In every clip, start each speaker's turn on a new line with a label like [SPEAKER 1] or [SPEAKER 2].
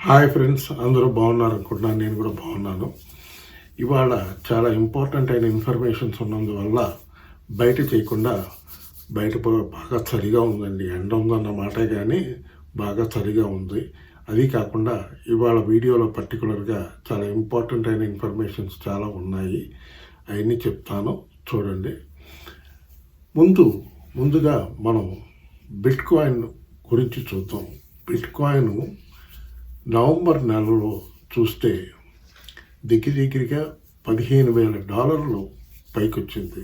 [SPEAKER 1] Hi friends, అందరూ బాగున్నారు అనుకుంటున్నాను. నేను కూడా బాగున్నాను. ఇవాళ చాలా ఇంపార్టెంట్ అయిన ఇన్ఫర్మేషన్స్ ఉన్నందువల్ల బయట చేయకుండా బాగా చలిగా ఉందండి. ఎండ ఉందన్న మాటే కానీ బాగా చలిగా ఉంది. అది కాకుండా ఇవాళ వీడియోలో పర్టికులర్గా చాలా ఇంపార్టెంట్ అయిన ఇన్ఫర్మేషన్స్ చాలా ఉన్నాయి. అవన్నీ చెప్తాను, చూడండి. ముందుగా మనం బిట్ కాయిన్ గురించి చూద్దాం. బిట్ కాయిన్ నవంబర్ నెలలో చూస్తే దగ్గరగా $15,000 పైకి వచ్చింది.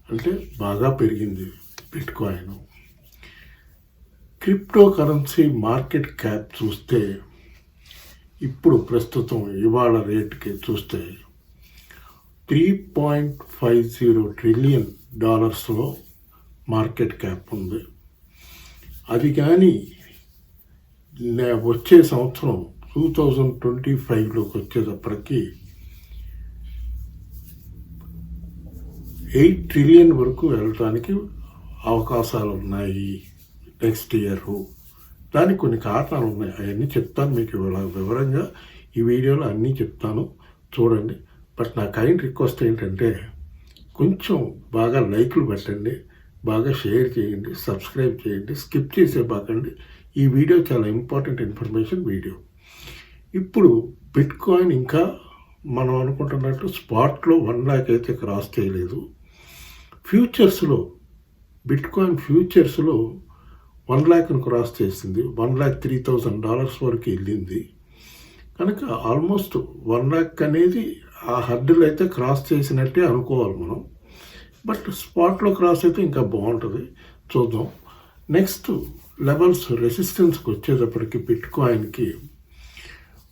[SPEAKER 1] అంటే బాగా పెరిగింది bit coin. Crypto currency market cap చూస్తే ఇప్పుడు ప్రస్తుతం ఇవాళ రేటుకి చూస్తే $3.50 ట్రిలియన్ మార్కెట్ క్యాప్ ఉంది. అది కానీ వచ్చే సంవత్సరం 2025లోకి వచ్చేటప్పటికి 8 ట్రిలియన్ వరకు వెళ్ళటానికి అవకాశాలు ఉన్నాయి నెక్స్ట్ ఇయర్. దానికి కొన్ని కారణాలు ఉన్నాయి, అవన్నీ చెప్తాను మీకు వివరంగా ఈ వీడియోలో అన్నీ చెప్తాను, చూడండి. బట్ నా కైండ్ రిక్వెస్ట్ ఏంటంటే కొంచెం బాగా లైక్లు పెట్టండి, బాగా షేర్ చేయండి, సబ్స్క్రైబ్ చేయండి, స్కిప్ చేసేపాకండి. ఈ వీడియో చాలా ఇంపార్టెంట్ ఇన్ఫర్మేషన్ వీడియో. ఇప్పుడు బిట్ కాయిన్ ఇంకా మనం అనుకుంటున్నట్టు స్పాట్లో 1 lakh అయితే క్రాస్ చేయలేదు. ఫ్యూచర్స్లో బిట్ కాయిన్ ఫ్యూచర్స్లో 1 lakh క్రాస్ చేసింది. $1,03,000 వరకు వెళ్ళింది. కనుక ఆల్మోస్ట్ 1 lakh అనేది ఆ హర్డిల్ అయితే క్రాస్ చేసినట్టే అనుకోవాలి మనం. బట్ స్పాట్లో క్రాస్ అయితే ఇంకా బాగుంటుంది, చూద్దాం. నెక్స్ట్ లెవెల్స్ రెసిస్టెన్స్కి వచ్చేటప్పటికి బిట్ కాయిన్కి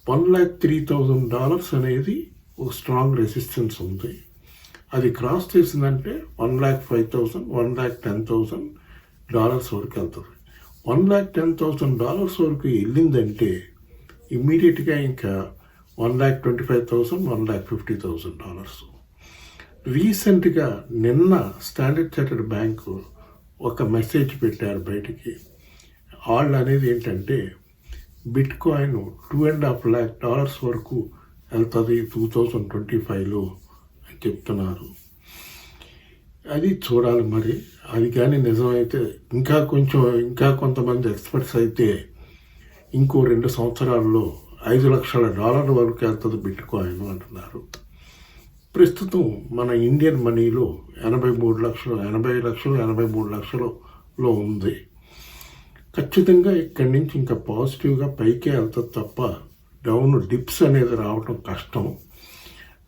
[SPEAKER 1] $1,03,000 అనేది ఒక స్ట్రాంగ్ రెసిస్టెన్స్ ఉంది. అది క్రాస్ చేసిందంటే $1,05,000, $1,10,000 వరకు వెళ్తుంది. $1,10,000 వరకు వెళ్ళిందంటే ఇమ్మీడియట్గా ఇంకా $1,25,000, $1,50,000. రీసెంట్గా నిన్న స్టాండర్డ్ చార్టర్డ్ బ్యాంకు ఒక మెసేజ్ పెట్టారు బయటికి. వాళ్ళు అనేది ఏంటంటే బిట్ కాయిన్ $2.5 lakh వరకు వెళ్తుంది 2025లో అని చెప్తున్నారు. అది చూడాలి మరి. అది కానీ నిజమైతే ఇంకా కొంతమంది ఎక్స్పర్ట్స్ అయితే ఇంకో 2 సంవత్సరాల్లో $5 లక్షల వరకు వెళ్తుంది బిట్ కాయిన్ అంటున్నారు. ప్రస్తుతం మన ఇండియన్ మనీలో 80 లక్షలు ఉంది. ఖచ్చితంగా ఇక్కడి నుంచి ఇంకా పాజిటివ్గా పైకే వెళ్తుంది తప్ప డౌన్ డిప్స్ అనేది రావటం కష్టం.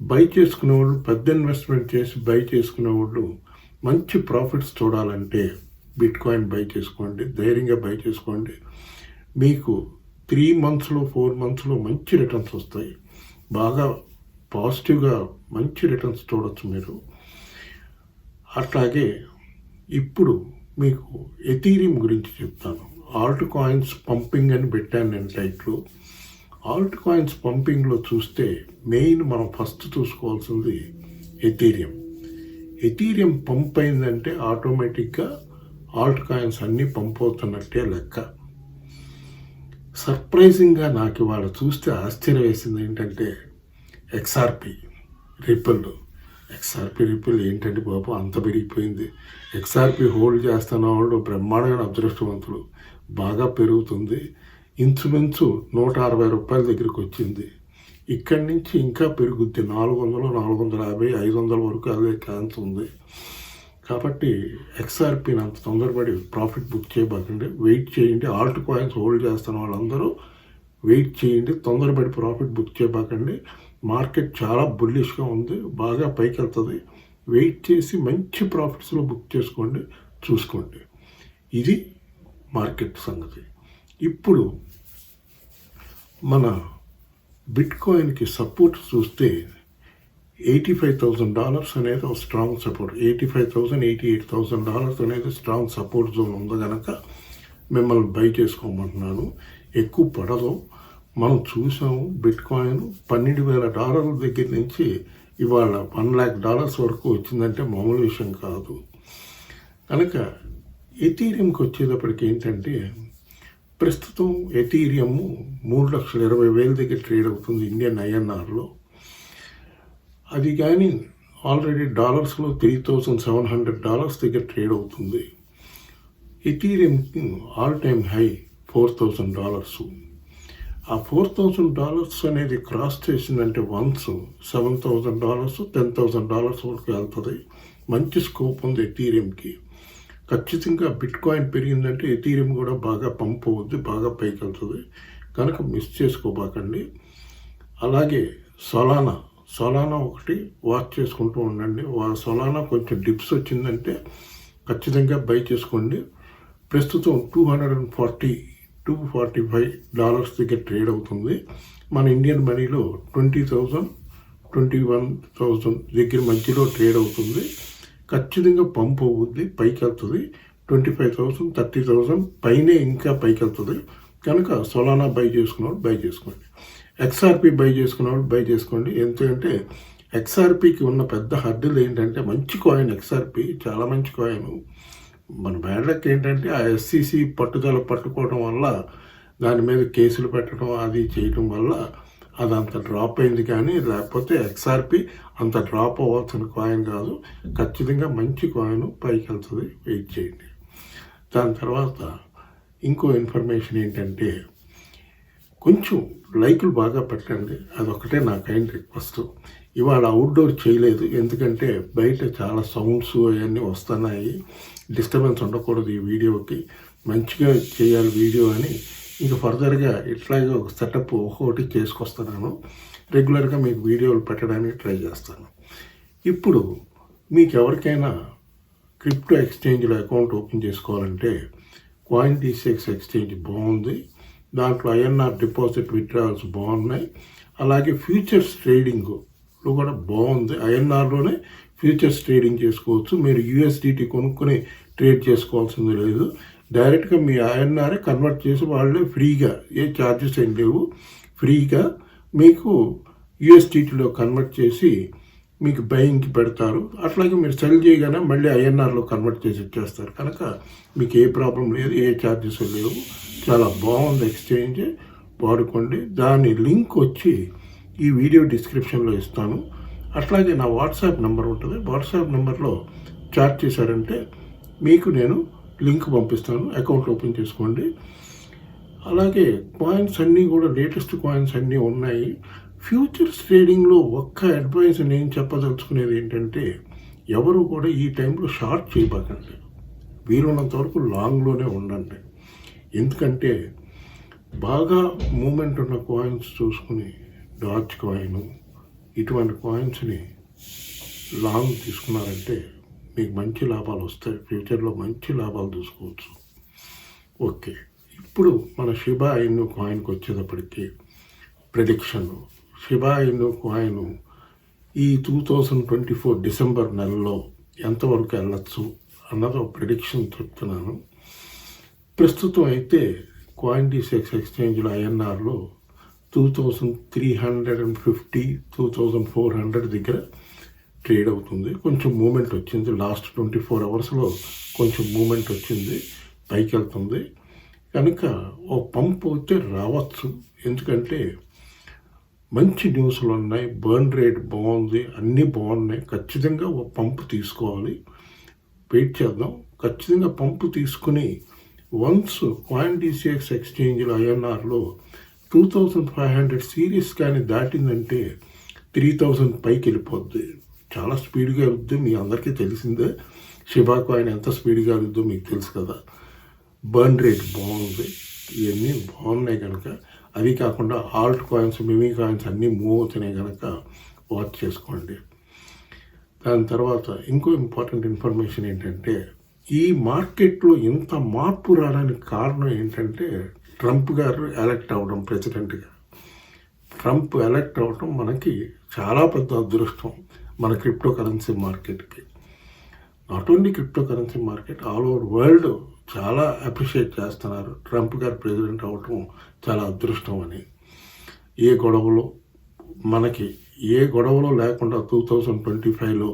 [SPEAKER 1] బై చేసుకునేవాళ్ళు, పెద్ద ఇన్వెస్ట్మెంట్ చేసి బై చేసుకునేవాళ్ళు మంచి ప్రాఫిట్స్ చూడాలంటే బిట్ కాయిన్ బై చేసుకోండి, ధైర్యంగా బై చేసుకోండి. మీకు 3 monthsలో 4 monthsలో మంచి రిటర్న్స్ వస్తాయి. బాగా పాజిటివ్గా మంచి రిటర్న్స్ చూడొచ్చు మీరు. అట్లాగే ఇప్పుడు మీకు ఎథీరియం గురించి చెప్తాను. ఆల్ట్ కాయిన్స్ పంపింగ్ అని పెట్టాను నేను టైట్లో. ఆల్ట్ కాయిన్స్ పంపింగ్లో చూస్తే మెయిన్ మనం ఫస్ట్ చూసుకోవాల్సింది ఎథీరియం. ఎథీరియం పంప్ అయిందంటే ఆటోమేటిక్గా ఆల్ట్ కాయిన్స్ అన్నీ పంప్ అవుతున్నట్టే లెక్క. సర్ప్రైజింగ్గా నాకు ఇవాళ చూస్తే ఆశ్చర్యం వేసింది ఏంటంటే XRP రిపిల్ ఏంటంటే బాబు అంత పెరిగిపోయింది. XRP హోల్డ్ చేస్తున్న వాళ్ళు బ్రహ్మాండమైన అదృష్టవంతులు. బాగా పెరుగుతుంది. ఇంచుమించు $160 దగ్గరికి వచ్చింది. ఇక్కడి నుంచి ఇంకా పెరుగుద్ది. 400, 450, 500 వరకు అదే ఛాన్స్ ఉంది. కాబట్టి XRPని అంత తొందరపడి ప్రాఫిట్ బుక్ చేయబోకండి, వెయిట్ చేయండి. ఆల్ట్ కాయిన్స్ హోల్డ్ చేస్తున్న వాళ్ళందరూ వెయిట్ చేయండి, తొందరపడి ప్రాఫిట్ బుక్ చేయబోకండి. మార్కెట్ చాలా బుల్లిష్గా ఉంది, బాగా పైకి వెళ్తుంది. వెయిట్ చేసి మంచి ప్రాఫిట్స్లో బుక్ చేసుకోండి, చూసుకోండి. ఇది మార్కెట్ సంగతి. ఇప్పుడు మన బిట్ కాయిన్కి సపోర్ట్ చూస్తే $85,000 అనేది ఒక స్ట్రాంగ్ సపోర్ట్. $85,000, $88,000 అనేది స్ట్రాంగ్ సపోర్ట్ జోన్ ఉంది కనుక మిమ్మల్ని బై చేసుకోమంటున్నాను. ఎక్కువ పడదు. మనం చూసాము బిట్ కాయిన్ $12,000 దగ్గర నుంచి ఇవాళ $1 lakh వరకు వచ్చిందంటే మామూలు విషయం కాదు. కనుక ఎథీరియంకి వచ్చేటప్పటికి ఏంటంటే ప్రస్తుతం ఎథీరియం 3,20,000 దగ్గర ట్రేడ్ అవుతుంది ఇండియన్ ఐఎన్ఆర్లో. అది కానీ ఆల్రెడీ డాలర్స్లో $3,700 దగ్గర ట్రేడ్ అవుతుంది. Ethereum all time high $4,000. ఆ $4,000 అనేది క్రాస్ చేసిందంటే వన్స్ $7,000, $10,000 వరకు వెళ్తుంది. మంచి స్కోప్ ఉంది ఎథీరియంకి. ఖచ్చితంగా బిట్ కాయిన్ పెరిగిందంటే ఎథీరియం కూడా బాగా పంప్ అవుద్ది, బాగా పైకి వెళ్తుంది. కనుక మిస్ చేసుకోబాకండి. అలాగే సొలానా ఒకటి వాచ్ చేసుకుంటూ ఉండండి. సొలానా కొంచెం డిప్స్ వచ్చిందంటే ఖచ్చితంగా బై చేసుకోండి. ప్రస్తుతం $245 దగ్గర ట్రేడ్ అవుతుంది. మన ఇండియన్ మనీలో 20,000, 21,000 దగ్గర మధ్యలో ట్రేడ్ అవుతుంది. ఖచ్చితంగా పంప్ అవుద్ది, పైకి వెళ్తుంది. 25,000, 30,000 పైనే ఇంకా పైకి వెళ్తుంది. కనుక సొలానా బై చేసుకున్నవాడు బై చేసుకోండి. XRP బై చేసుకున్నవాడు బై చేసుకోండి. ఎందుకంటే XRPకి ఉన్న పెద్ద హడ్డలు ఏంటంటే మంచి కాయిన్ XRP, చాలా మంచి కాయిన్. మన బ్యాడ్లక్ ఏంటంటే ఆ SEC పట్టుదల పట్టుకోవడం వల్ల, దాని మీద కేసులు పెట్టడం అది చేయడం వల్ల అది అంత డ్రాప్ అయింది. కానీ లేకపోతే XRP అంత డ్రాప్ అవ్వాల్సిన కాయిన్ కాదు. ఖచ్చితంగా మంచి కాయిన్, పైకి వెళ్తుంది, వెయిట్ చేయండి. దాని తర్వాత ఇంకో ఇన్ఫర్మేషన్ ఏంటంటే కొంచెం లైకులు బాగా పెట్టండి. అదొకటే నా కైండ్ రిక్వెస్ట్. ఇవాళ అవుట్డోర్ చేయలేదు, ఎందుకంటే బయట చాలా సౌండ్స్ అవన్నీ వస్తున్నాయి. డిస్టర్బెన్స్ ఉండకూడదు ఈ వీడియోకి, మంచిగా చేయాలి వీడియో అని ఇంకా ఫర్దర్గా ఇట్లాగే ఒక సెటప్ ఒక్కొక్కటి చేసుకొస్తున్నాను. రెగ్యులర్గా మీకు వీడియోలు పెట్టడానికి ట్రై చేస్తాను. ఇప్పుడు మీకు ఎవరికైనా క్రిప్టో ఎక్స్చేంజ్లో అకౌంట్ ఓపెన్ చేసుకోవాలంటే CoinDCX ఎక్స్చేంజ్ బాగుంది. దాంట్లో INR డిపాజిట్ విత్డ్రావల్స్ బాగున్నాయి. అలాగే ఫ్యూచర్స్ ట్రేడింగ్లో కూడా బాగుంది. INRలోనే ఫ్యూచర్స్ ట్రేడింగ్ చేసుకోవచ్చు. మీరు USDT కొనుక్కొని ట్రేడ్ చేసుకోవాల్సింది లేదు. డైరెక్ట్గా మీ INR కన్వర్ట్ చేసి వాళ్ళే ఫ్రీగా, ఏ ఛార్జెస్ ఏం లేవు, ఫ్రీగా మీకు USDTలో కన్వర్ట్ చేసి మీకు బయింగ్కి పెడతారు. అట్లాగే మీరు సెల్ చేయగానే మళ్ళీ INRలో కన్వర్ట్ చేసి ఇచ్చేస్తారు. కనుక మీకు ఏ ప్రాబ్లం లేదు, ఏ ఛార్జెస్ లేవు. చాలా బాగుంది ఎక్స్చేంజ్, వాడుకోండి. దాని లింక్ వచ్చి ఈ వీడియో డిస్క్రిప్షన్లో ఇస్తాను. అట్లాగే నా వాట్సాప్ నెంబర్ ఉంటుంది. వాట్సాప్ నెంబర్లో చాట్ చేశారంటే మీకు నేను లింక్ పంపిస్తాను. అకౌంట్ ఓపెన్ చేసుకోండి. అలాగే కాయిన్స్ అన్నీ కూడా లేటెస్ట్ కాయిన్స్ అన్నీ ఉన్నాయి. ఫ్యూచర్స్ ట్రేడింగ్లో ఒక్క అడ్వైస్ నేను చెప్పదలుచుకునేది ఏంటంటే ఎవరు కూడా ఈ టైంలో షార్ట్ చేయబాకండి. వీలున్నంత వరకు లాంగ్లోనే ఉండండి. ఎందుకంటే బాగా మూమెంట్ ఉన్న కాయిన్స్ చూసుకుని డాజ్ కాయిన్ ఇటువంటి కాయిన్స్ని లాంగ్ తీసుకున్నారంటే మీకు మంచి లాభాలు వస్తాయి. ఫ్యూచర్లో మంచి లాభాలు తీసుకోవచ్చు. ఓకే, ఇప్పుడు మన షిబా ఇను కాయిన్కి వచ్చేటప్పటికి ప్రెడిక్షన్. షిబా ఇను కాయిన్ ఈ 2024 డిసెంబర్ నెలలో ఎంతవరకు వెళ్ళచ్చు అన్నది ఒక ప్రెడిక్షన్ చెప్తున్నాను. ప్రస్తుతం అయితే CoinDCX ఎక్స్చేంజ్లో INRలో 2,350, 2,400 దగ్గర ట్రేడ్ అవుతుంది. కొంచెం మూమెంట్ వచ్చింది. లాస్ట్ 24 అవర్స్లో కొంచెం మూమెంట్ వచ్చింది, పైకి వెళ్తుంది. కనుక ఓ పంప్ అయితే రావచ్చు. ఎందుకంటే మంచి న్యూస్లు ఉన్నాయి, బర్న్ రేట్ బాగుంది, అన్నీ బాగున్నాయి. ఖచ్చితంగా ఓ పంప్ తీసుకోవాలి. వెయిట్ చేద్దాం. ఖచ్చితంగా పంపు తీసుకుని వన్స్ CoinDCX ఎక్స్చేంజ్లో INRలో 2,500 సిరీస్ కానీ దాటిందంటే 3,000 పైకి వెళ్ళిపోద్ది. చాలా స్పీడ్గా వెళ్తుంది. మీ అందరికీ తెలిసిందే షిబా కాయిన్ ఎంత స్పీడ్గా వెళ్తుందో మీకు తెలుసు కదా. బర్న్ రేట్ బాగుంది, ఇవన్నీ బాగున్నాయి. కనుక అది కాకుండా ఆల్ట్ కాయిన్స్, మిమీ కాయిన్స్ అన్నీ మూవ్ అవుతున్నాయి. కనుక వాచ్ చేసుకోండి. దాని తర్వాత ఇంకో ఇంపార్టెంట్ ఇన్ఫర్మేషన్ ఏంటంటే ఈ మార్కెట్లో ఇంత మార్పు రావడానికి కారణం ఏంటంటే ట్రంప్ గారు ఎలక్ట్ అవ్వడం, ప్రెసిడెంట్గా ట్రంప్ ఎలక్ట్ అవ్వడం మనకి చాలా పెద్ద అదృష్టం మన క్రిప్టో కరెన్సీ మార్కెట్కి. Not only crypto currency market, all over world చాలా అప్రిషియేట్ చేస్తున్నారు. ట్రంప్ గారు ప్రెసిడెంట్ అవ్వటం చాలా అదృష్టం అని. ఏ గొడవలో లేకుండా 2025లో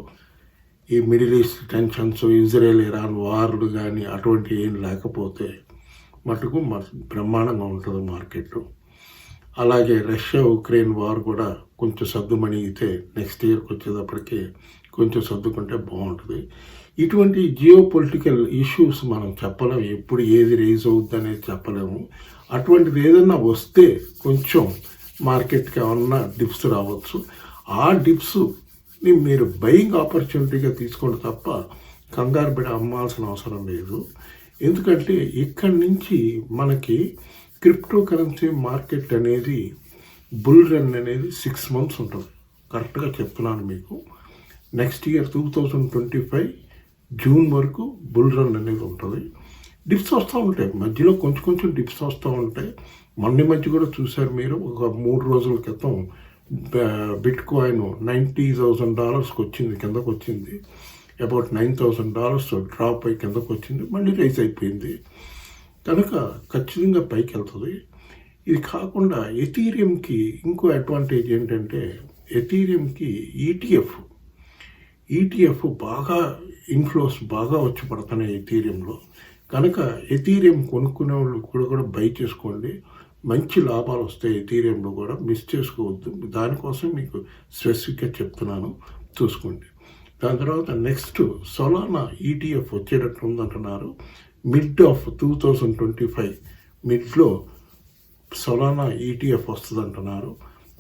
[SPEAKER 1] ఈ middle east tensions, Israel Iran వార్లు కానీ అటువంటి ఏం లేకపోతే మటుకు బ్రహ్మాండంగా ఉంటుంది మార్కెట్. అలాగే రష్యా ఉక్రెయిన్ వార్ కూడా కొంచెం సర్దుమణిగితే నెక్స్ట్ ఇయర్కి వచ్చేటప్పటికి కొంచెం సర్దుకుంటే బాగుంటుంది. ఇటువంటి జియో పొలిటికల్ ఇష్యూస్ మనం చెప్పలేము, ఎప్పుడు ఏది రేజ్ అవుద్ది అనేది చెప్పలేము. అటువంటిది ఏదన్నా వస్తే కొంచెం మార్కెట్కి ఏమన్నా డిప్స్ రావచ్చు. ఆ డిప్స్ని మీరు బయింగ్ ఆపర్చునిటీగా తీసుకోండి తప్ప కంగారు పడి అమ్మాల్సిన అవసరం లేదు. ఎందుకంటే ఇక్కడి నుంచి మనకి క్రిప్టో కరెన్సీ మార్కెట్ అనేది బుల్ రన్ అనేది 6 months ఉంటుంది. కరెక్ట్గా చెప్తున్నాను మీకు. నెక్స్ట్ ఇయర్ 2025 జూన్ వరకు బుల్ రన్ అనేది ఉంటుంది. డిప్స్ వస్తూ ఉంటాయి, మధ్యలో కొంచెం డిప్స్ వస్తూ ఉంటాయి. మధ్య కూడా చూశారు మీరు, ఒక 3 రోజుల క్రితం బిట్ కాయిన్ $90,000 వచ్చింది, కిందకు వచ్చింది. అబౌట్ $9,000 డ్రాప్ అయ్యి కిందకు వచ్చింది, మళ్ళీ రైజ్ అయిపోయింది. కనుక ఖచ్చితంగా పైకి వెళ్తుంది. ఇది కాకుండా ఎథీరియంకి ఇంకో అడ్వాంటేజ్ ఏంటంటే, ఎథీరియంకి ఈటీఎఫ్ బాగా ఇన్ఫ్లోస్ బాగా వచ్చి పడుతున్నాయి ఎథీరియంలో. కనుక ఎథీరియం కొనుక్కునే వాళ్ళు కూడా బై చేసుకోండి, మంచి లాభాలు వస్తాయి. ఎథీరియంలో కూడా మిస్ చేసుకోవద్దు. దానికోసం మీకు స్పెసిఫిక్గా చెప్తున్నాను, చూసుకోండి. దాని తర్వాత నెక్స్ట్ సొలానా ఈటీఎఫ్ వచ్చేటట్టు ఉందంటున్నారు. మిడ్ ఆఫ్ 2025 మిడ్లో సొలానా ఈటీఎఫ్ వస్తుంది అంటున్నారు.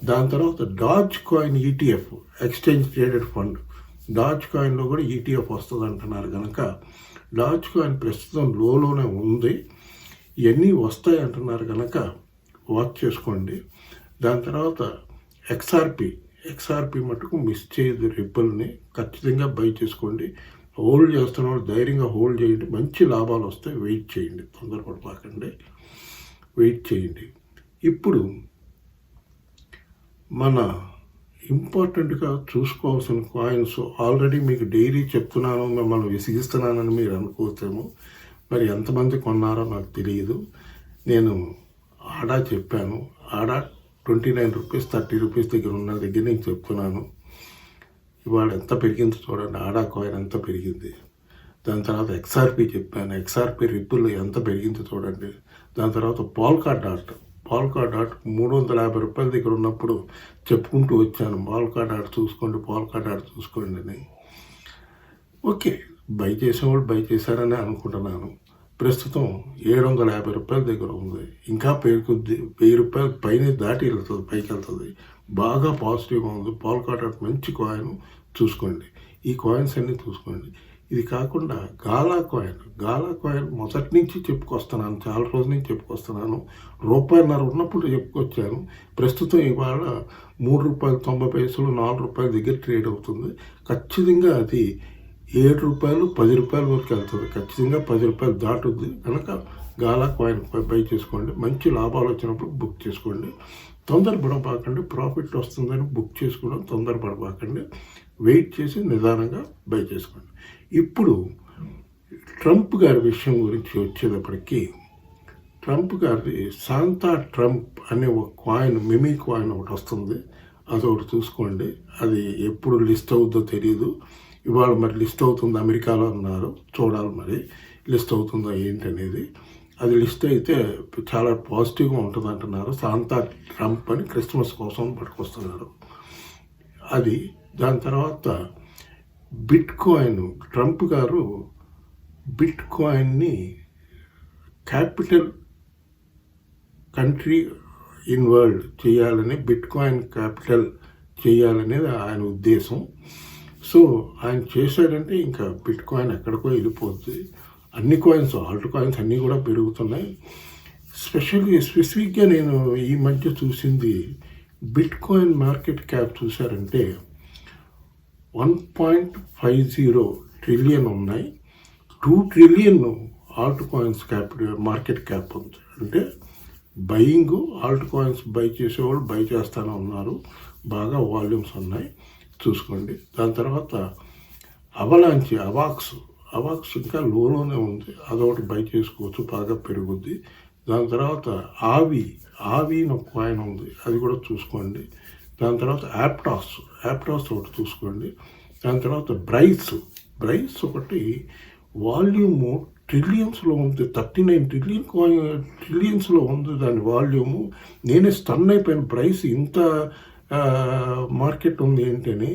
[SPEAKER 1] దాని తర్వాత dogecoin ETF, exchange traded fund, డాజ్ కాయిన్లో కూడా ఈటీఎఫ్ వస్తుంది అంటున్నారు. కనుక డాజ్ కాయిన్ ప్రస్తుతం లోనే ఉంది. ఇవన్నీ వస్తాయి అంటున్నారు కనుక వాచ్ చేసుకోండి. దాని తర్వాత ఎక్స్ఆర్పి మటుకు మిస్ చేయదు. రిపుల్ని ఖచ్చితంగా బై చేసుకోండి. హోల్డ్ చేస్తున్న వాళ్ళు ధైర్యంగా హోల్డ్ చేయండి, మంచి లాభాలు వస్తాయి. వెయిట్ చేయండి, తొందరపడిపోకండి, వెయిట్ చేయండి. ఇప్పుడు మన ఇంపార్టెంట్గా చూసుకోవాల్సిన కాయిన్స్ ఆల్రెడీ మీకు డైలీ చెప్తున్నాను, మిమ్మల్ని విసిగిస్తున్నానని మీరు అనుకోవచ్చేమో. మరి ఎంతమంది కొన్నారో నాకు తెలియదు. నేను ఆడా చెప్పాను, ఆడా ₹29 ₹30 దగ్గర ఉన్న దగ్గర నేను చెప్తున్నాను. ఇవాళ ఎంత పెరిగిందో చూడండి, ఆడా కాయిన్ ఎంత పెరిగింది. దాని తర్వాత ఎక్స్ఆర్పి చెప్పాను, ఎక్స్ఆర్పి రిపుల్ ఎంత పెరిగిందో చూడండి. దాని తర్వాత పాల్కా డాట్ $350 దగ్గర ఉన్నప్పుడు చెప్పుకుంటూ వచ్చాను, పాల్కా డాట్ చూసుకోండి అని. ఓకే, బై చేసేవాళ్ళు బై చేశారని అనుకుంటున్నాను. ప్రస్తుతం $750 దగ్గర ఉంది. ఇంకా పెరుగుద్ది, ₹1000 పైన దాటి వెళ్తుంది, పైకి వెళ్తుంది. బాగా పాజిటివ్గా ఉంది. పాల్కా డాట్ మంచి కాయిన్, చూసుకోండి. ఈ కాయిన్స్ అన్నీ చూసుకోండి. ఇది కాకుండా గాలా కాయిన్ మొదటి నుంచి చెప్పుకొస్తున్నాను, చాలా రోజుల నుంచి చెప్పుకొస్తున్నాను. ₹1.50 ఉన్నప్పుడు చెప్పుకొచ్చాను. ప్రస్తుతం ఇవాళ ₹3.90 ₹4 దగ్గర ట్రేడ్ అవుతుంది. ఖచ్చితంగా అది ₹7 ₹10 వరకు వెళ్తుంది. ఖచ్చితంగా ₹10 దాటుద్ది. కనుక గాలా కాయిన్ బై చేసుకోండి. మంచి లాభాలు వచ్చినప్పుడు బుక్ చేసుకోండి. తొందరపడబాకండి. ప్రాఫిట్ వస్తుందని బుక్ చేసుకోవడం తొందరపడబాకండి. వెయిట్ చేసి నిదానంగా బై చేసుకోండి. ఇప్పుడు ట్రంప్ గారి విషయం గురించి వచ్చేటప్పటికి, ట్రంప్ గారి శాంతా ట్రంప్ అనే ఒక కాయిన్, మిమీ కాయిన్ ఒకటి వస్తుంది. అది ఒకటి చూసుకోండి. అది ఎప్పుడు లిస్ట్ అవుతుందో తెలియదు. ఇవాళ మరి లిస్ట్ అవుతుంది అమెరికాలో అన్నారు, చూడాలి మరి లిస్ట్ అవుతుందో ఏంటనేది. అది లిస్ట్ అయితే చాలా పాజిటివ్గా ఉంటుంది అంటున్నారు. శాంతా ట్రంప్ అని క్రిస్మస్ కోసం పట్టుకొస్తున్నారు అది. దాని తర్వాత బిట్ కాయిన్, ట్రంప్ గారు బిట్ కాయిన్ని క్యాపిటల్ కంట్రీ ఇన్ వరల్డ్ చేయాలని, బిట్ కాయిన్ క్యాపిటల్ చేయాలనేది ఆయన ఉద్దేశం. సో ఆయన చేశాడంటే ఇంకా బిట్ కాయిన్ ఎక్కడికో వెళ్ళిపోద్ది. అన్ని కాయిన్స్, ఆల్ట్ కాయిన్స్ అన్నీ కూడా పెరుగుతున్నాయి. స్పెసిఫిక్గా నేను ఈ మధ్య చూసింది, బిట్ కాయిన్ మార్కెట్ క్యాప్ చూశారంటే 1.50 ట్రిలియన్ ఉన్నాయి. 2 trillion altcoins market cap ఉంది. అంటే బయింగ్, ఆల్ట్ కాయిన్స్ బై చేసేవాళ్ళు బై చేస్తూనే ఉన్నారు. బాగా వాల్యూమ్స్ ఉన్నాయి, చూసుకోండి. దాని తర్వాత అవాక్స్ ఇంకా లోనే ఉంది. అదొకటి బై చేసుకోవచ్చు, బాగా పెరుగుద్ది. దాని తర్వాత ఆవి ఒక కాయిన్ ఉంది, అది కూడా చూసుకోండి. దాని తర్వాత యాప్టాస్ ఒకటి చూసుకోండి. దాని తర్వాత బ్రైస్ ఒకటి వాల్యూము ట్రిలియన్స్లో ఉంది, 39 ట్రిలియన్స్లో ఉంది దాని వాల్యూము. నేనే స్టన్ అయిపోయిన ప్రైస్ ఇంత మార్కెట్ ఉంది ఏంటని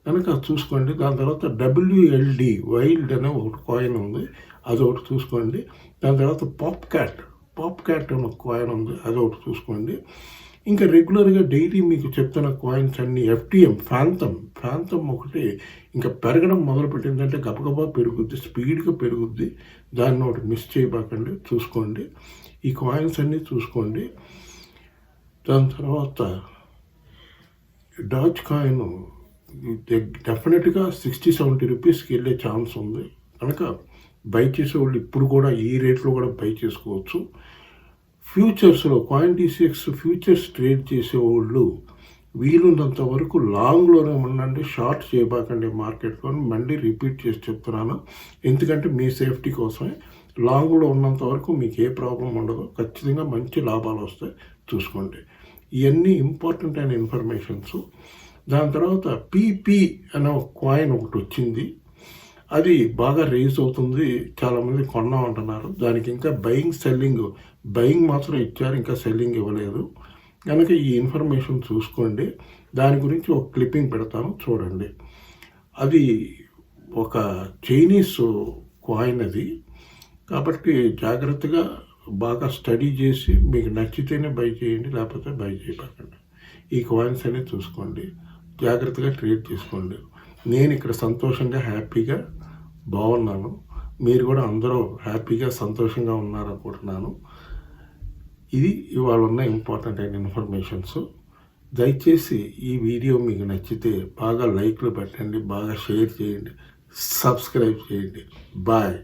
[SPEAKER 1] కనుక చూసుకోండి. దాని తర్వాత WLD వైల్డ్ అనే ఒకటి కాయిన్ ఉంది, అది ఒకటి చూసుకోండి. దాని తర్వాత పాప్ క్యాట్ అనే కాయిన్ ఉంది, అది ఒకటి చూసుకోండి. ఇంకా రెగ్యులర్గా డైలీ మీకు చెప్తున్న కాయిన్స్ అన్నీ FTM ఫ్యాంతమ్ ఒకటి ఇంకా పెరగడం మొదలుపెట్టిందంటే గబగబా పెరుగుద్ది, స్పీడ్గా పెరుగుద్ది. దాన్ని ఒకటి మిస్ చేయబాకండి, చూసుకోండి. ఈ కాయిన్స్ అన్నీ చూసుకోండి. దాని తర్వాత డాజ్ కాయిన్ డెఫినెట్గా 60-70 రూపీస్కి వెళ్ళే ఛాన్స్ ఉంది కనుక బై చేసేవాళ్ళు ఇప్పుడు కూడా ఈ రేట్లో కూడా బై చేసుకోవచ్చు. ఫ్యూచర్స్లో CoinDCX ఫ్యూచర్స్ ట్రేడ్ చేసేవాళ్ళు వీలున్నంత వరకు లాంగ్లోనే ఉండండి, షార్ట్ చేయబాకండి మార్కెట్లో. మళ్ళీ రిపీట్ చేసి చెప్తున్నాను, ఎందుకంటే మీ సేఫ్టీ కోసమే. లాంగ్లో ఉన్నంత వరకు మీకు ఏ ప్రాబ్లం ఉండదు, ఖచ్చితంగా మంచి లాభాలు వస్తాయి, చూసుకోండి. ఇవన్నీ ఇంపార్టెంట్ అయిన ఇన్ఫర్మేషన్స్. దాని తర్వాత PP అనే ఒక కాయిన్ ఒకటి వచ్చింది, అది బాగా రేజ్ అవుతుంది, చాలామంది కొన్నామంటున్నారు. దానికి ఇంకా బయింగ్ మాత్రం ఇచ్చారు, ఇంకా సెల్లింగ్ ఇవ్వలేదు కనుక ఈ ఇన్ఫర్మేషన్ చూసుకోండి. దాని గురించి ఒక క్లిప్పింగ్ పెడతాను, చూడండి. అది ఒక చైనీస్ కాయిన్ అది, కాబట్టి జాగ్రత్తగా బాగా స్టడీ చేసి మీకు నచ్చితేనే బై చేయండి, లేకపోతే బై చేయకండి. ఈ కాయిన్స్ అనేది చూసుకోండి, జాగ్రత్తగా ట్రేడ్ చేసుకోండి. నేను ఇక్కడ సంతోషంగా హ్యాపీగా బాగున్నాను, మీరు కూడా అందరూ హ్యాపీగా సంతోషంగా ఉన్నారనుకుంటున్నాను. ఇది ఇవాళ ఉన్న ఇంపార్టెంట్ అయిన ఇన్ఫర్మేషన్స్. దయచేసి ఈ వీడియో మీకు నచ్చితే బాగా లైక్లు పెట్టండి, బాగా షేర్ చేయండి, సబ్స్క్రైబ్ చేయండి. బాయ్.